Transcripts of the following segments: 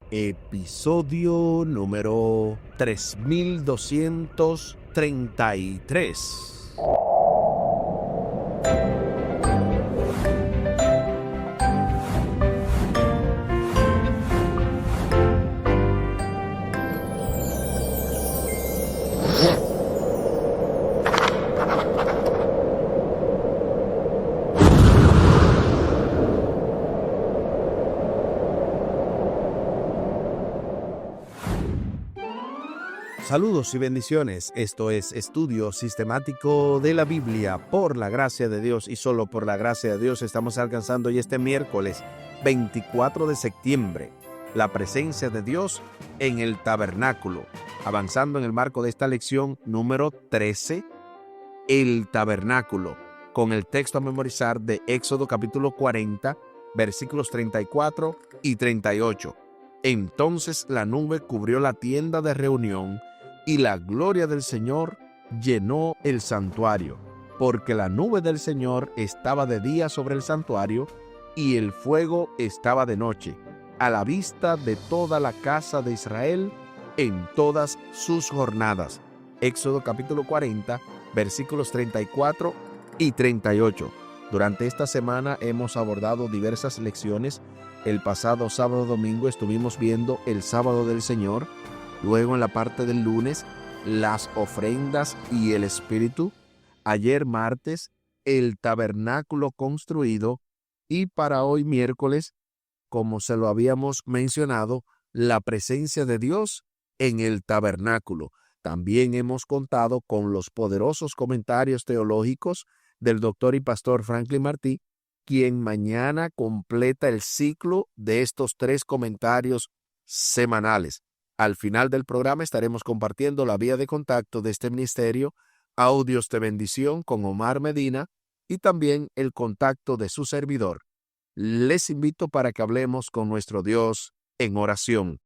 Episodio número 3233. Saludos y bendiciones. Esto es Estudio Sistemático de la Biblia. Por la gracia de Dios y solo por la gracia de Dios estamos alcanzando hoy este miércoles 24 de septiembre la presencia de Dios en el tabernáculo. Avanzando en el marco de esta lección número 13, el tabernáculo, con el texto a memorizar de Éxodo capítulo 40, versículos 34 y 38. Entonces la nube cubrió la tienda de reunión y la gloria del Señor llenó el santuario, porque la nube del Señor estaba de día sobre el santuario y el fuego estaba de noche, a la vista de toda la casa de Israel en todas sus jornadas. Éxodo capítulo 40, versículos 34 y 38. Durante esta semana hemos abordado diversas lecciones. El pasado sábado domingo estuvimos viendo el sábado del Señor. Luego en la parte del lunes, las ofrendas y el espíritu. Ayer martes, el tabernáculo construido. Y para hoy miércoles, como se lo habíamos mencionado, la presencia de Dios en el tabernáculo. También hemos contado con los poderosos comentarios teológicos del doctor y pastor Franklin Martí, quien mañana completa el ciclo de estos 3 comentarios semanales. Al final del programa estaremos compartiendo la vía de contacto de este ministerio, audios de bendición con Omar Medina y también el contacto de su servidor. Les invito para que hablemos con nuestro Dios en oración.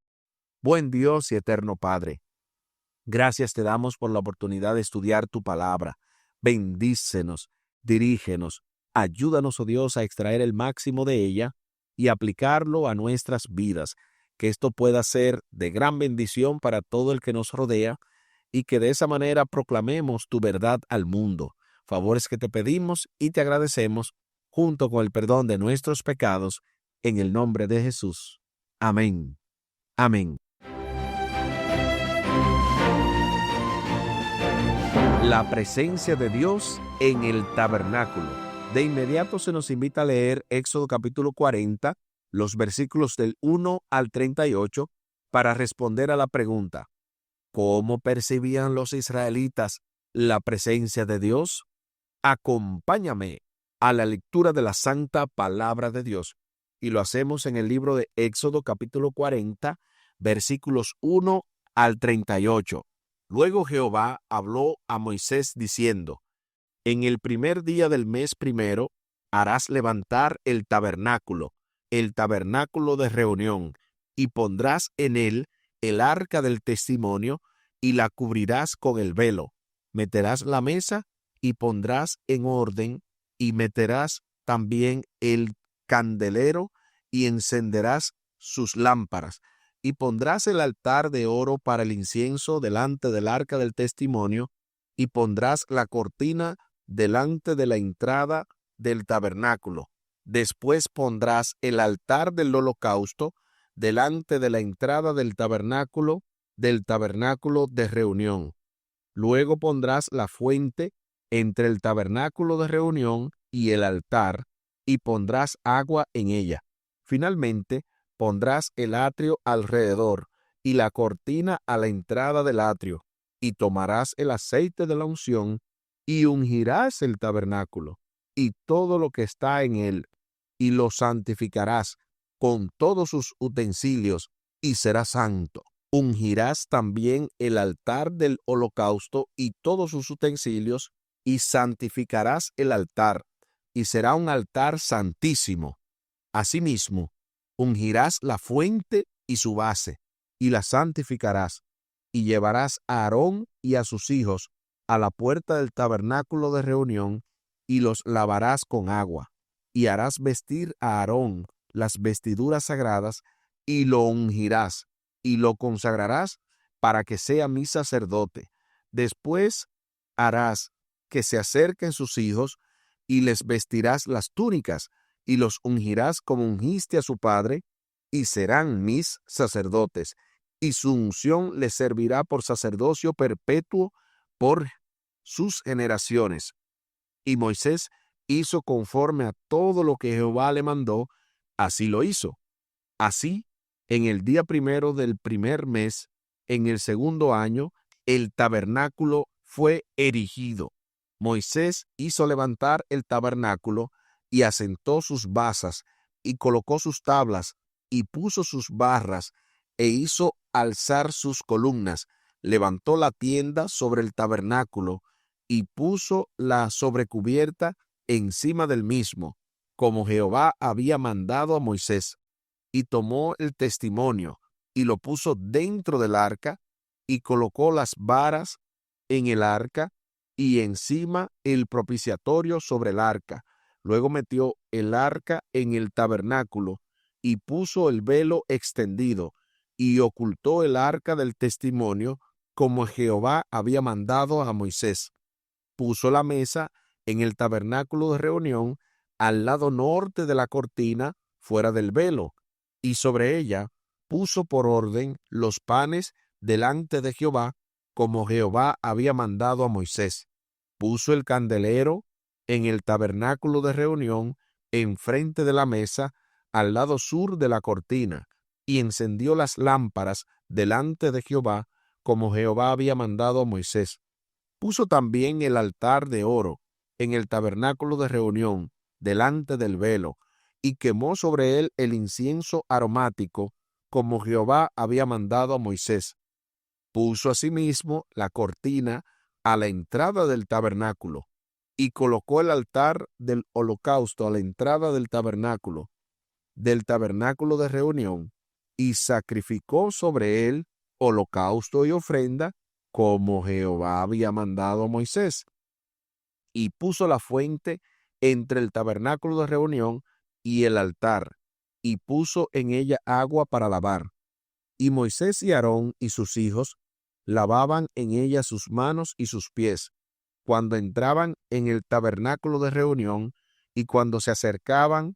Buen Dios y eterno Padre, gracias te damos por la oportunidad de estudiar tu palabra. Bendícenos, dirígenos, ayúdanos, oh Dios, a extraer el máximo de ella y aplicarlo a nuestras vidas. Que esto pueda ser de gran bendición para todo el que nos rodea y que de esa manera proclamemos tu verdad al mundo. Favores que te pedimos y te agradecemos junto con el perdón de nuestros pecados en el nombre de Jesús. Amén. Amén. La presencia de Dios en el tabernáculo. De inmediato se nos invita a leer Éxodo capítulo 40, los versículos del 1 al 38, para responder a la pregunta: ¿cómo percibían los israelitas la presencia de Dios? Acompáñame a la lectura de la santa palabra de Dios. Y lo hacemos en el libro de Éxodo capítulo 40, versículos 1 al 38. Luego Jehová habló a Moisés diciendo: en el primer día del mes primero harás levantar el tabernáculo de reunión, y pondrás en él el arca del testimonio, y la cubrirás con el velo. Meterás la mesa y pondrás en orden, y meterás también el candelero y encenderás sus lámparas. Y pondrás el altar de oro para el incienso delante del arca del testimonio, y pondrás la cortina delante de la entrada del tabernáculo. Después pondrás el altar del holocausto delante de la entrada del tabernáculo de reunión. Luego pondrás la fuente entre el tabernáculo de reunión y el altar, y pondrás agua en ella. Finalmente, pondrás el atrio alrededor y la cortina a la entrada del atrio, y tomarás el aceite de la unción y ungirás el tabernáculo y todo lo que está en él, y lo santificarás con todos sus utensilios, y será santo. Ungirás también el altar del holocausto y todos sus utensilios, y santificarás el altar, y será un altar santísimo. Asimismo, ungirás la fuente y su base, y la santificarás, y llevarás a Aarón y a sus hijos a la puerta del tabernáculo de reunión, y los lavarás con agua, y harás vestir a Aarón las vestiduras sagradas, y lo ungirás y lo consagrarás para que sea mi sacerdote. Después harás que se acerquen sus hijos y les vestirás las túnicas y los ungirás como ungiste a su padre y serán mis sacerdotes. Y su unción les servirá por sacerdocio perpetuo por sus generaciones. Y Moisés hizo conforme a todo lo que Jehová le mandó, así lo hizo. Así, en el día primero del primer mes, en el segundo año, el tabernáculo fue erigido. Moisés hizo levantar el tabernáculo y asentó sus basas y colocó sus tablas y puso sus barras e hizo alzar sus columnas. Levantó la tienda sobre el tabernáculo y puso la sobrecubierta encima del mismo, como Jehová había mandado a Moisés. Y tomó el testimonio y lo puso dentro del arca y colocó las varas en el arca y encima el propiciatorio sobre el arca. Luego metió el arca en el tabernáculo y puso el velo extendido y ocultó el arca del testimonio como Jehová había mandado a Moisés. Puso la mesa en el tabernáculo de reunión al lado norte de la cortina fuera del velo, y sobre ella puso por orden los panes delante de Jehová, como Jehová había mandado a Moisés. Puso el candelero en el tabernáculo de reunión, enfrente de la mesa, al lado sur de la cortina, y encendió las lámparas delante de Jehová, como Jehová había mandado a Moisés. Puso también el altar de oro en el tabernáculo de reunión, delante del velo, y quemó sobre él el incienso aromático, como Jehová había mandado a Moisés. Puso asimismo la cortina a la entrada del tabernáculo, y colocó el altar del holocausto a la entrada del tabernáculo de reunión, y sacrificó sobre él holocausto y ofrenda, como Jehová había mandado a Moisés. Y puso la fuente entre el tabernáculo de reunión y el altar, y puso en ella agua para lavar. Y Moisés y Aarón y sus hijos lavaban en ella sus manos y sus pies, cuando entraban en el tabernáculo de reunión, y cuando se acercaban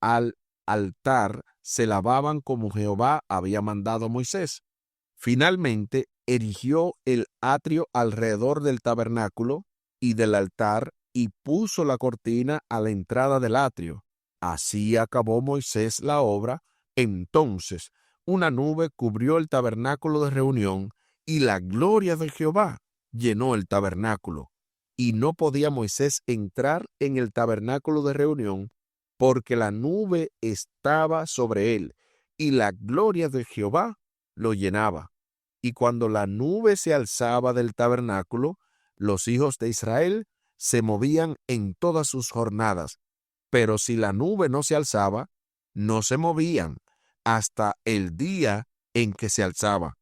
al altar, se lavaban como Jehová había mandado a Moisés. Finalmente, erigió el atrio alrededor del tabernáculo y del altar y puso la cortina a la entrada del atrio. Así acabó Moisés la obra. Entonces una nube cubrió el tabernáculo de reunión y la gloria de Jehová llenó el tabernáculo. Y no podía Moisés entrar en el tabernáculo de reunión porque la nube estaba sobre él y la gloria de Jehová lo llenaba. Y cuando la nube se alzaba del tabernáculo, los hijos de Israel se movían en todas sus jornadas. Pero si la nube no se alzaba, no se movían hasta el día en que se alzaba,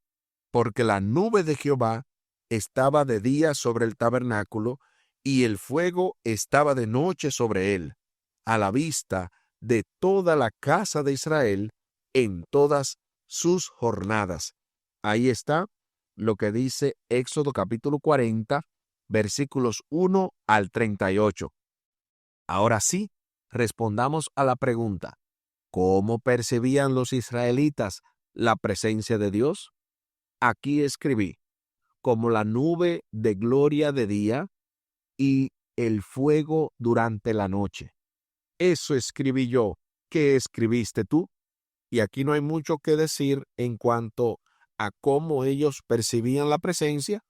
porque la nube de Jehová estaba de día sobre el tabernáculo, y el fuego estaba de noche sobre él, a la vista de toda la casa de Israel en todas sus jornadas. Ahí está lo que dice Éxodo capítulo 40, versículos 1 al 38. Ahora sí, respondamos a la pregunta: ¿cómo percibían los israelitas la presencia de Dios? Aquí escribí: como la nube de gloria de día y el fuego durante la noche. Eso escribí yo. ¿Qué escribiste tú? Y aquí no hay mucho que decir en cuanto a cómo ellos percibían la presencia,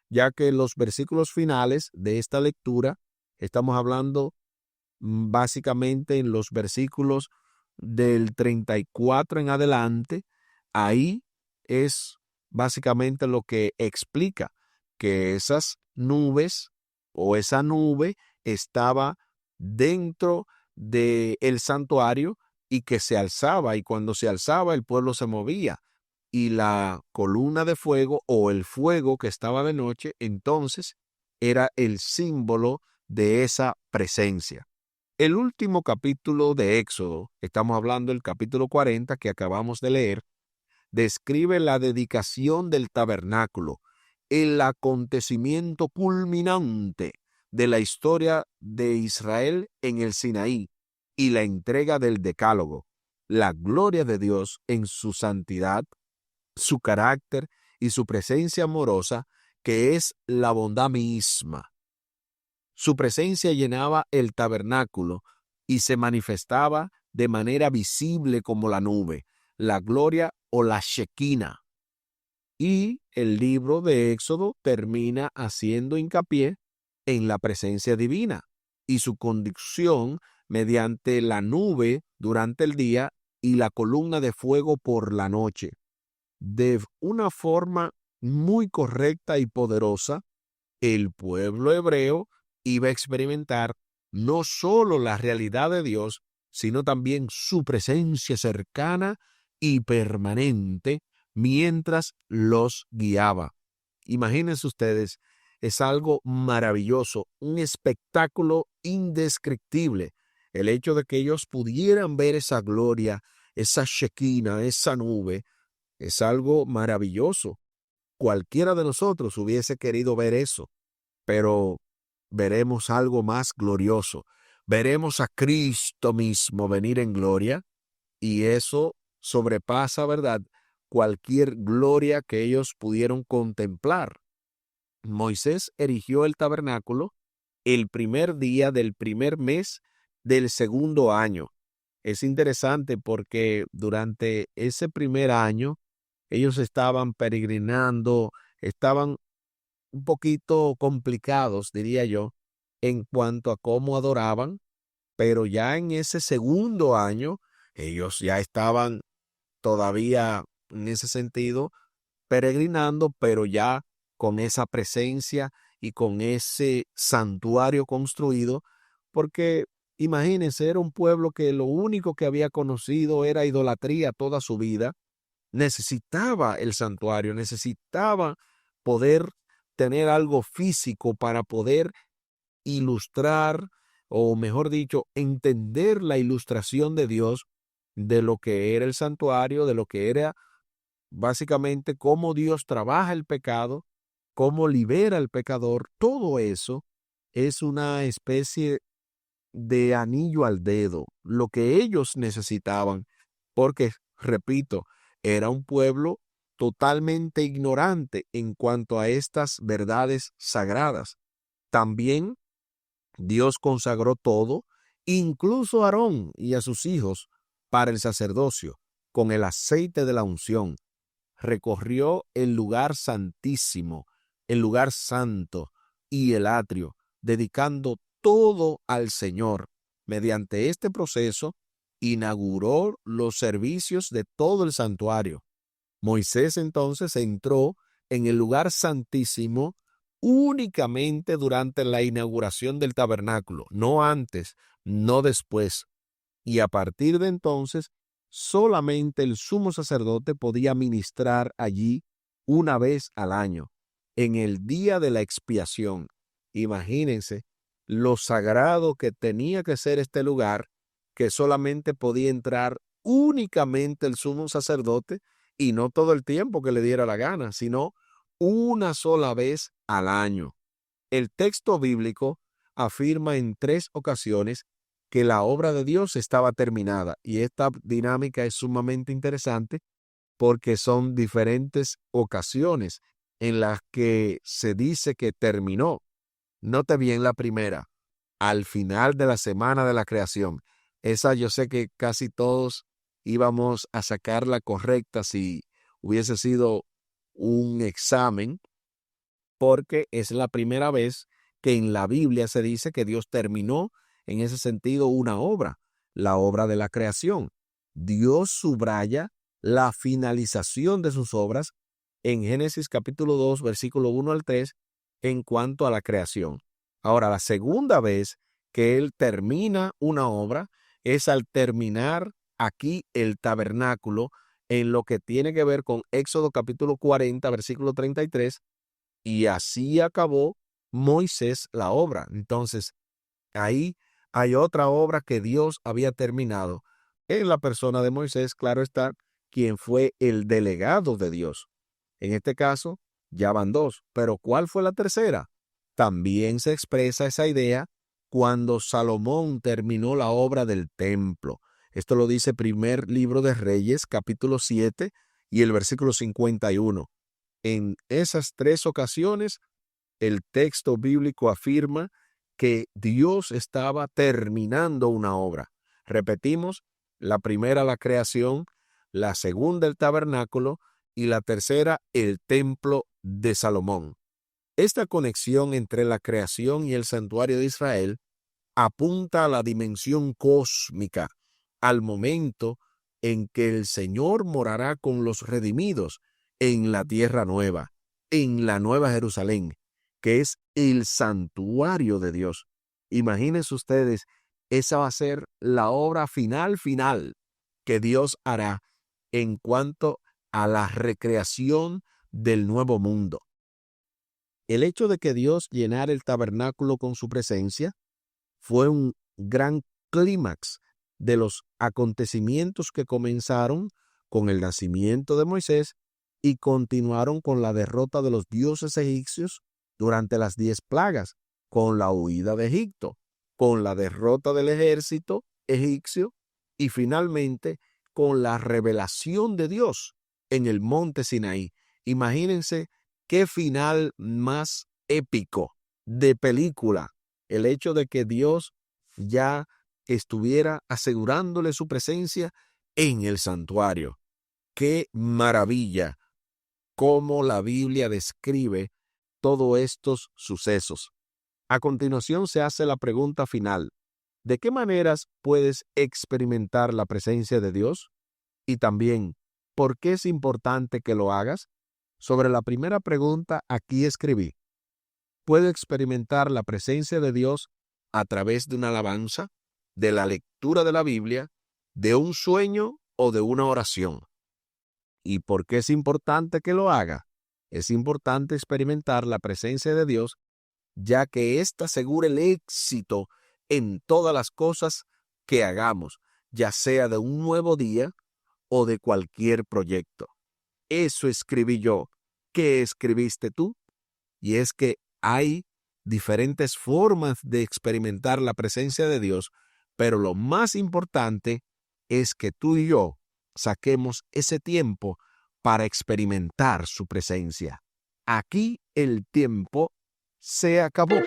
ya que los versículos finales de esta lectura, estamos hablando básicamente en los versículos del 34 en adelante, ahí es básicamente lo que explica que esas nubes o esa nube estaba dentro del santuario y que se alzaba, y cuando se alzaba el pueblo se movía, y la columna de fuego o el fuego que estaba de noche entonces era el símbolo de esa presencia. El último capítulo de Éxodo, estamos hablando del capítulo 40 que acabamos de leer, describe la dedicación del tabernáculo, el acontecimiento culminante de la historia de Israel en el Sinaí y la entrega del Decálogo, la gloria de Dios en su santidad, su carácter y su presencia amorosa, que es la bondad misma. Su presencia llenaba el tabernáculo y se manifestaba de manera visible como la nube, la gloria o la Shekinah. Y el libro de Éxodo termina haciendo hincapié en la presencia divina y su conducción mediante la nube durante el día y la columna de fuego por la noche. De una forma muy correcta y poderosa, el pueblo hebreo iba a experimentar no solo la realidad de Dios, sino también su presencia cercana y permanente mientras los guiaba. Imagínense ustedes, es algo maravilloso, un espectáculo indescriptible, el hecho de que ellos pudieran ver esa gloria, esa Shekinah, esa nube, es algo maravilloso. Cualquiera de nosotros hubiese querido ver eso, pero veremos algo más glorioso. Veremos a Cristo mismo venir en gloria y eso sobrepasa, ¿verdad?, cualquier gloria que ellos pudieron contemplar. Moisés erigió el tabernáculo el primer día del primer mes del segundo año. Es interesante porque durante ese primer año ellos estaban peregrinando, estaban un poquito complicados, diría yo, en cuanto a cómo adoraban, pero ya en ese segundo año ellos ya estaban todavía en ese sentido peregrinando, pero ya con esa presencia y con ese santuario construido, porque imagínense, era un pueblo que lo único que había conocido era idolatría toda su vida. Necesitaba el santuario, necesitaba poder tener algo físico para poder ilustrar, o mejor dicho, entender la ilustración de Dios de lo que era el santuario, de lo que era básicamente cómo Dios trabaja el pecado, cómo libera al pecador. Todo eso es una especie de anillo al dedo, lo que ellos necesitaban, porque, repito, era un pueblo totalmente ignorante en cuanto a estas verdades sagradas. También Dios consagró todo, incluso a Aarón y a sus hijos, para el sacerdocio, con el aceite de la unción. Recorrió el lugar santísimo, el lugar santo y el atrio, dedicando todo al Señor. Mediante este proceso, inauguró los servicios de todo el santuario. Moisés entonces entró en el lugar santísimo únicamente durante la inauguración del tabernáculo, no antes, no después. Y a partir de entonces, solamente el sumo sacerdote podía ministrar allí una vez al año, en el día de la expiación. Imagínense lo sagrado que tenía que ser este lugar, que solamente podía entrar únicamente el sumo sacerdote, y no todo el tiempo que le diera la gana, sino una sola vez al año. El texto bíblico afirma en 3 ocasiones que la obra de Dios estaba terminada, y esta dinámica es sumamente interesante porque son diferentes ocasiones en las que se dice que terminó. Note bien la primera, al final de la semana de la creación. Esa yo sé que casi todos íbamos a sacarla correcta si hubiese sido un examen, porque es la primera vez que en la Biblia se dice que Dios terminó en ese sentido una obra, la obra de la creación. Dios subraya la finalización de sus obras en Génesis capítulo 2, versículo 1 al 3, en cuanto a la creación. Ahora, la segunda vez que Él termina una obra es al terminar aquí el tabernáculo, en lo que tiene que ver con Éxodo capítulo 40, versículo 33, y así acabó Moisés la obra. Entonces, ahí hay otra obra que Dios había terminado en la persona de Moisés, claro está, quien fue el delegado de Dios. En este caso, ya van dos, pero ¿cuál fue la tercera? También se expresa esa idea cuando Salomón terminó la obra del templo. Esto lo dice primer libro de Reyes, capítulo 7 y el versículo 51. En esas tres ocasiones, el texto bíblico afirma que Dios estaba terminando una obra. Repetimos, la primera la creación, la segunda el tabernáculo y la tercera el templo de Salomón. Esta conexión entre la creación y el santuario de Israel apunta a la dimensión cósmica, al momento en que el Señor morará con los redimidos en la tierra nueva, en la nueva Jerusalén, que es el santuario de Dios. Imagínense ustedes, esa va a ser la obra final que Dios hará en cuanto a la recreación del nuevo mundo. El hecho de que Dios llenara el tabernáculo con su presencia fue un gran clímax de los acontecimientos que comenzaron con el nacimiento de Moisés y continuaron con la derrota de los dioses egipcios durante las 10 plagas, con la huida de Egipto, con la derrota del ejército egipcio y finalmente con la revelación de Dios en el monte Sinaí. Imagínense qué final más épico de película, el hecho de que Dios ya estuviera asegurándole su presencia en el santuario. Qué maravilla cómo la Biblia describe todos estos sucesos. A continuación se hace la pregunta final: ¿de qué maneras puedes experimentar la presencia de Dios? Y también, ¿por qué es importante que lo hagas? Sobre la primera pregunta, aquí escribí: puedo experimentar la presencia de Dios a través de una alabanza, de la lectura de la Biblia, de un sueño o de una oración. ¿Y por qué es importante que lo haga? Es importante experimentar la presencia de Dios, ya que ésta asegura el éxito en todas las cosas que hagamos, ya sea de un nuevo día o de cualquier proyecto. Eso escribí yo. ¿Qué escribiste tú? Y es que hay diferentes formas de experimentar la presencia de Dios, pero lo más importante es que tú y yo saquemos ese tiempo para experimentar su presencia. Aquí el tiempo se acabó.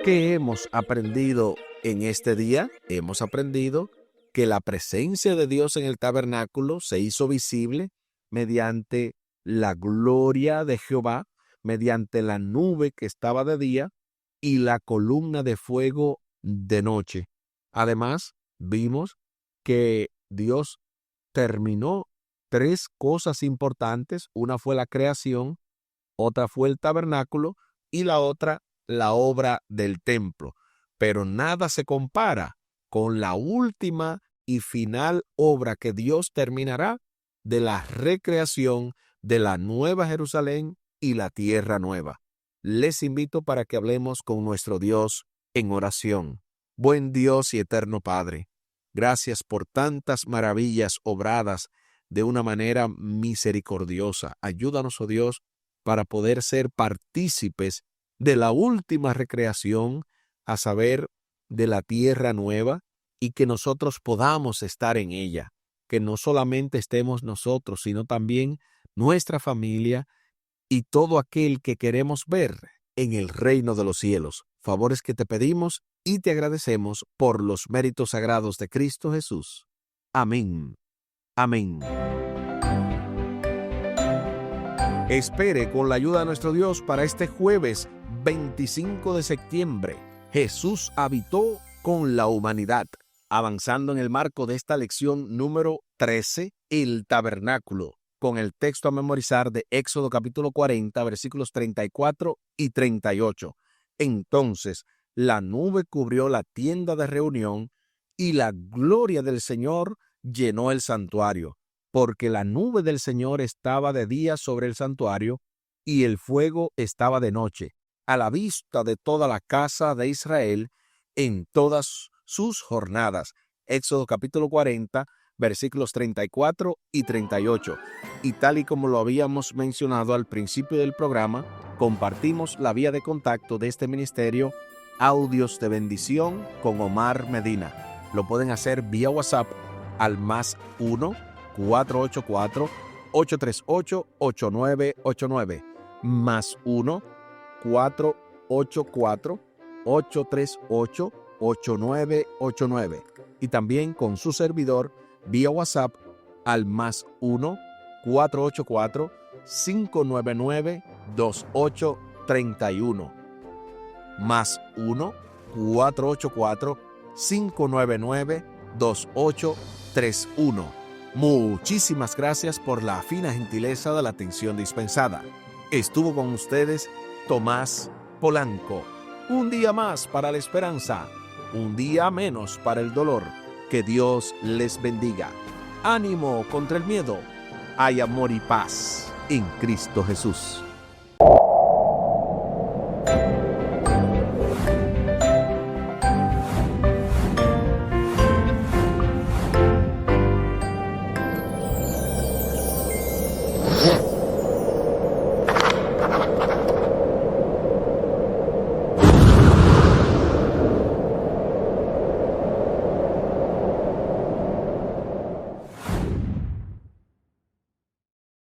¿Qué hemos aprendido en este día? Hemos aprendido que la presencia de Dios en el tabernáculo se hizo visible mediante la gloria de Jehová, mediante la nube que estaba de día y la columna de fuego de noche. Además, vimos que Dios terminó tres cosas importantes. Una fue la creación, otra fue el tabernáculo y la otra la obra del templo. Pero nada se compara con la última y final obra que Dios terminará de la recreación de la Nueva Jerusalén y la tierra nueva. Les invito para que hablemos con nuestro Dios en oración. Buen Dios y eterno Padre, gracias por tantas maravillas obradas de una manera misericordiosa. Ayúdanos, oh Dios, para poder ser partícipes de la última recreación, a saber, de la tierra nueva, y que nosotros podamos estar en ella, que no solamente estemos nosotros, sino también nuestra familia y todo aquel que queremos ver en el reino de los cielos. Favores que te pedimos y te agradecemos por los méritos sagrados de Cristo Jesús. Amén. Amén. Espere con la ayuda de nuestro Dios para este jueves 25 de septiembre. Jesús habitó con la humanidad. Avanzando en el marco de esta lección número 13, el tabernáculo, con el texto a memorizar de Éxodo capítulo 40, versículos 34 y 38. Entonces, la nube cubrió la tienda de reunión y la gloria del Señor llenó el santuario. porque la nube del Señor estaba de día sobre el santuario, y el fuego estaba de noche, a la vista de toda la casa de Israel en todas sus jornadas. Éxodo capítulo 40, versículos 34 y 38. Y tal y como lo habíamos mencionado al principio del programa, compartimos la vía de contacto de este ministerio, Audios de Bendición con Omar Medina. Lo pueden hacer vía WhatsApp al +1 484 838 8989, +1 484 838 8989, y también con su servidor vía WhatsApp al +1 484 599 2831, +1 484 599 2831. Muchísimas gracias por la fina gentileza de la atención dispensada. Estuvo con ustedes Tomás Polanco. Un día más para la esperanza, un día menos para el dolor. Que Dios les bendiga. Ánimo contra el miedo. Hay amor y paz en Cristo Jesús.